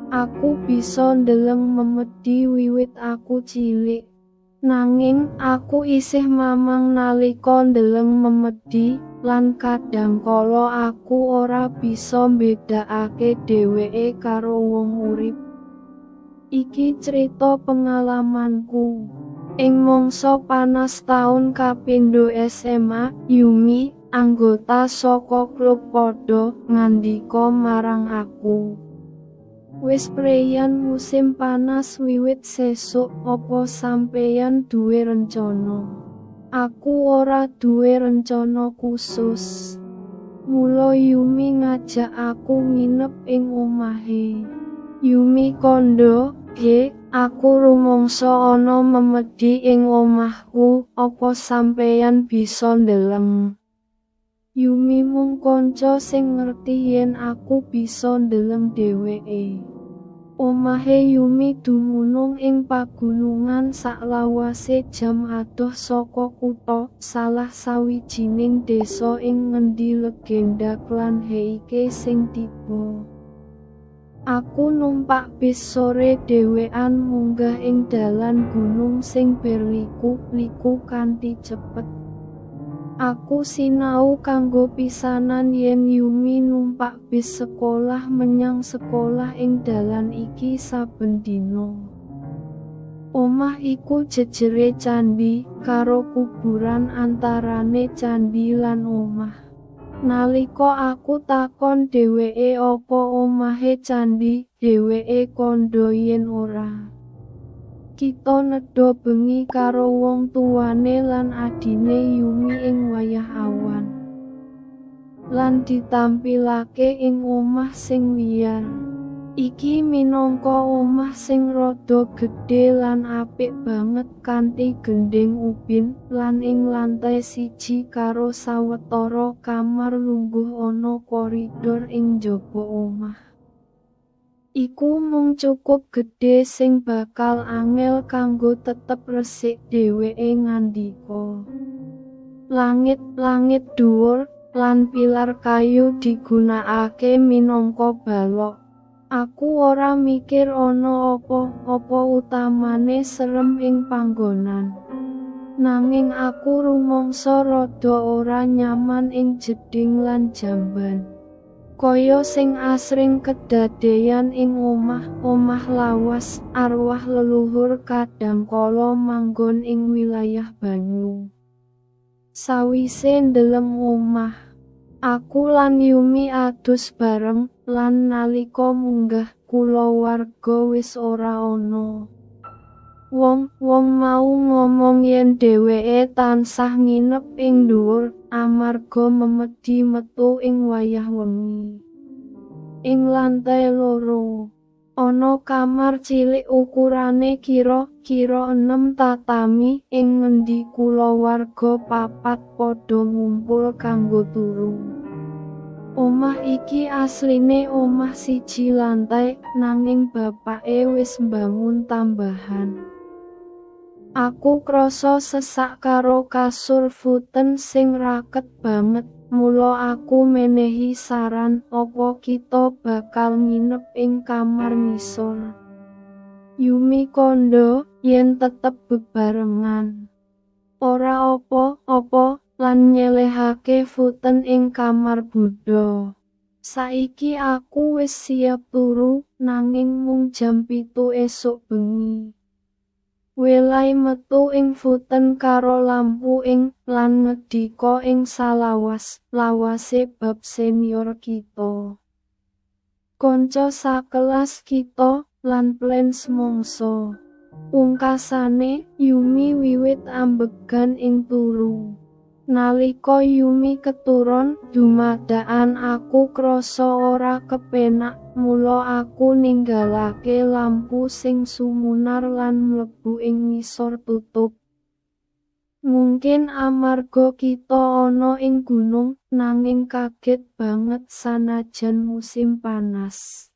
Aku bisa ndeleng memedi wiwit aku cilik. Nanging aku isih mamang nalika ndeleng memedi, lan kadhangkala aku ora bisa mbedakake dheweke karo wong urip. Iki crita pengalamanku. Ing mangsa panas taun kapindho SMA, Yumi, anggota saka klub padha ngandika marang aku. Wis preyan musim panas wiwit sesuk, apa sampeyan duwe rencana? Aku ora duwe rencana khusus. Mula Yumi ngajak aku nginep ing omahe. Yumi kandha, aku rumangsa ana memedi ing omahku, apa sampeyan bisa ndeleng? Yumi mung kanca sing ngerti yen aku bisa ndeleng dheweke. Omahe Yumi dumunung ing pagunungan saklawase jam adoh saka kutha, salah sawijining désa ing ngendi legenda klan Heike sing tiba. Aku numpak bis sore dhewean munggah ing dalan gunung sing berliku kanthi cepet. Aku sinau kanggo pisanan yen Yumi numpak bis sekolah menyang sekolah ing dalan iki saben dina. Omah iku jejere candhi, karo kuburan antarane candhi lan omah. Nalika aku takon dheweke apa omahe candhi, dheweke kandha yen ora. Kita nedha bengi karo wong tuwane lan adine Yumi ing wayah awan. Lan ditampilake ing omah sing wiyar. Iki minangka omah sing rada gedhe lan apik banget kanthi gendhing ubin, lan ing lantai 1 karo sawetara kamar lungguh ana koridor ing njaba omah. Iku mung cukup gedhe sing bakal angel kanggo tetep resik, dheweke ngandika. Langit-langit dhuwur lan pilar kayu digunakake minangka balok. Aku ora mikir ana apa-apa utamane serem ing panggonan. Nanging aku rumangsa rada ora nyaman ing jeding lan jamban. Kaya sing asring kedadeyan ing omah lawas, arwah leluhur kadhangkala manggon ing wilayah banyu. Sawise ndeleng omah, aku lan Yumi adus bareng, lan nalika munggah kulawarga wis ora ana. Wong mau ngomong yen dheweke tansah nginep ing dhuwur amarga memedi metu ing wayah wengi. Ing lantai 2 ana kamar cilik ukurane kira-kira 6 tatami, ing ngendi kulawarga 4 padha ngumpul kanggo turu. Omah iki asline omah 1 lantai, nanging bapake wis mbangun tambahan. Aku krasa sesak karo kasur futen sing raket banget, mula aku menehi saran apa kita bakal nginep ing kamar ngisor. Yumi kandha yen tetep bebarengan. Ora apa-apa, lan nyelehake futen ing kamar Budha. Saiki aku wis siap turu, nanging mung jam 7 esuk bengi. Welai metu ing futen karo lampu ing lan ngedika ing lawase bab senior kita. Kanca sakelas kita lan plan semongso. Pungkasane Yumi wiwit ambegan ing turu. Nalika Yumi keturon, dumadakan aku krasa ora kepenak, mula aku ninggalake lampu sing sumunar lan mlebu ing ngisor tutup. Mungkin amarga kita ana ing gunung, nanging kaget banget sanajan musim panas.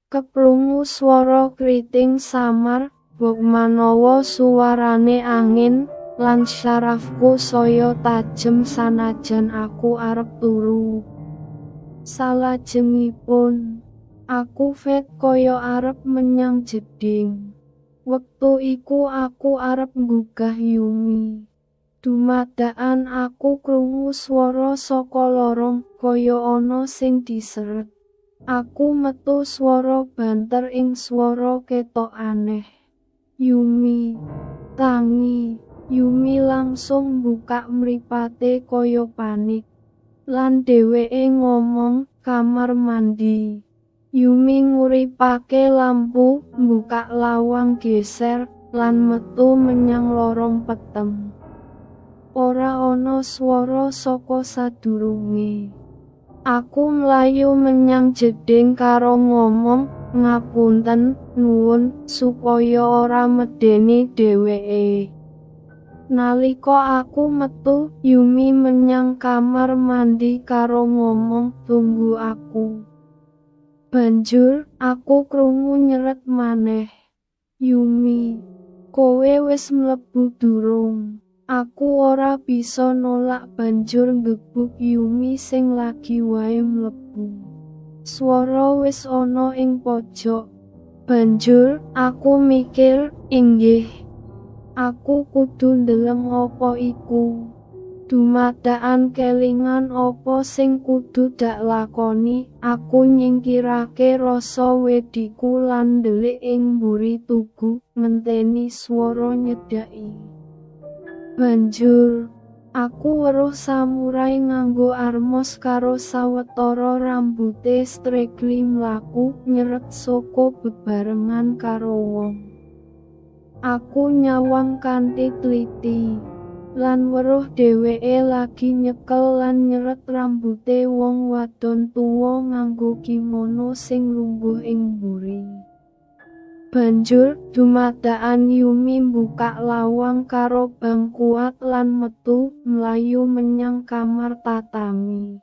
Keprungu swara kriting samar, bok manawa suwarane angin, lan syarafku saya tajem sanajan aku arep turu. Salajengipun, Aku vet koyo arep menyang jeding. Wektu iku aku arep nggugah Yumi. Dumadakan aku krungu swara saka lorong koyo ana sing diseret. Aku metu swara banter ing swara ketok aneh. Yumi, tangi. Yumi langsung buka mripate koyo panik. Lan dheweke ngomong, kamar mandi. Yumi nguripake lampu, buka lawang geser, lan metu menyang lorong petem. Ora ana swara saka sadurunge. Aku mlayu menyang jeding karo ngomong, ngapunten, nuwun, supaya ora medeni dheweke. Nalika aku metu, Yumi menyang kamar mandi karo ngomong, tunggu aku. Banjur, aku krungu nyeret maneh. Yumi, kowe wis mlebu durung? Aku ora bisa nolak banjur ngebuk Yumi sing lagi wae mlebu. Swara wis ana ing pojok. Banjur, aku mikir, inggih. Aku kudu ndeleng apa iku. Dumadakan kelingan apa sing kudu dak lakoni, aku nyingkirake rasa wediku lan ndelik ing mburi tugu, ngenteni swara nyedaki. Banjur, aku weruh samurai nganggo armos karo sawetara rambute stregli mlaku nyeret saka bebarengan karo wong. Aku nyawang kanthi tliti. Lan weruh dheweke lagi nyekel lan nyeret rambute wong wadon tuwa nganggo kimono sing lungguh ing mburi. Banjur, dumadakan Yumi buka lawang karo bang kuat lan metu, mlayu menyang kamar tatami.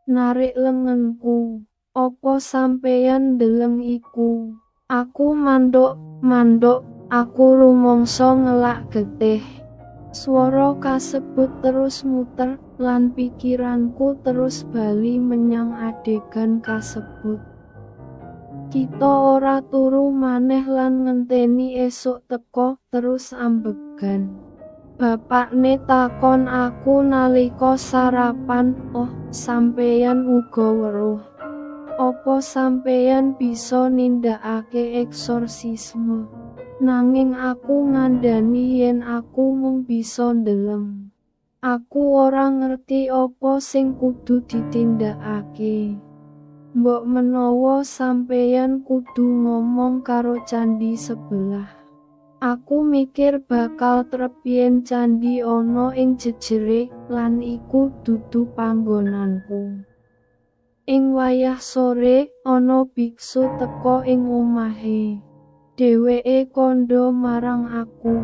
Narik lengenku, opo sampeyan ndeleng iku? Aku manduk, aku rumangsa ngelak getih. Swara kasebut terus muter, lan pikiranku terus bali menyang adegan kasebut. Kita ora turu maneh lan ngenteni esuk teka, terus ambegan. Bapakne takon aku nalika sarapan, "Oh, sampeyan uga weruh. Apa sampeyan bisa nindakake eksorsisme?" Nanging aku ngandani yen aku mung bisa ndeleng. Aku ora ngerti apa sing kudu ditindakake. Mbok menawa sampeyan kudu ngomong karo candi sebelah. Aku mikir bakal trep yen candi ana ing jejere, lan iku dudu panggonanku. Ing wayah sore, ana biksu teka ing omahe. Dheweke kandha marang aku.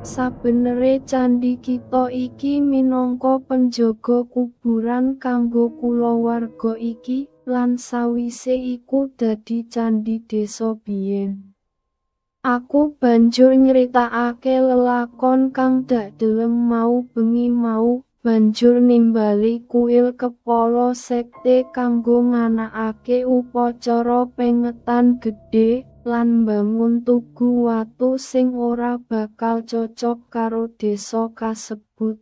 Sabenere candi kita iki minangka penjaga kuburan kanggo kulawarga iki, lan sawise iku dadi candi desa biyen. Aku banjur nyritakake lelakon kang dak deleng mau bengi mau, banjur nimbali kuil kepala sekte kanggo nganakake upacara pengetan gedhe, lan mbangun tugu watu sing ora bakal cocok karo desa kasebut.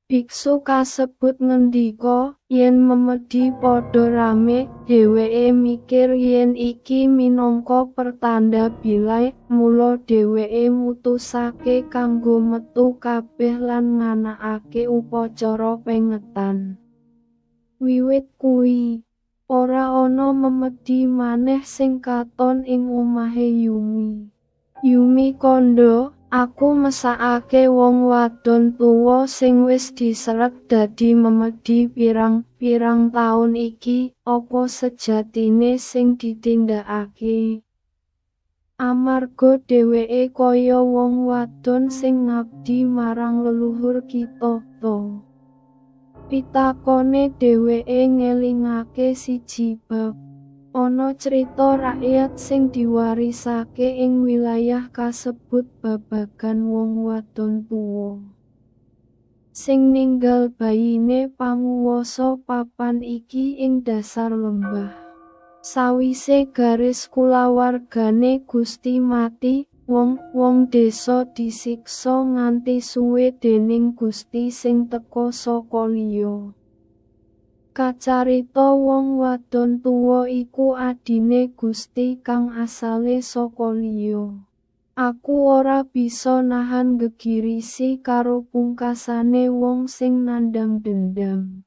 Biksu kasebut ngendika, yen memedi padha rame, dheweke mikir yen iki minangka pertanda bilai, mula dheweke mutusake kanggo metu kabeh lan nganakake upacara pengetan. Wiwit kuwi, ora ana memedi maneh sing katon ing omahe Yumi. Yumi kandha, aku mesakake wong wadon tuwa sing wis diseret dadi memedi pirang-pirang taun iki, apa sejatine sing ditindakake. Amarga dheweke kaya wong wadon sing ngabdi marang leluhur kita, to. Pitakone dheweke ngelingake siji bab. Ana crita rakyat sing diwarisake ing wilayah kasebut babagan wong wadon tuwa sing ninggal bayine panguwasa papan iki ing dasar lembah. Sawise garis kulawargane Gusti mati, wong desa disiksa nganti suwe dening Gusti sing teka saka liya. Kacarita wong wadon tuwa iku adine Gusti kang asale saka liya. Aku ora bisa nahan gegirisi karo pungkasane wong sing nandhang dendam.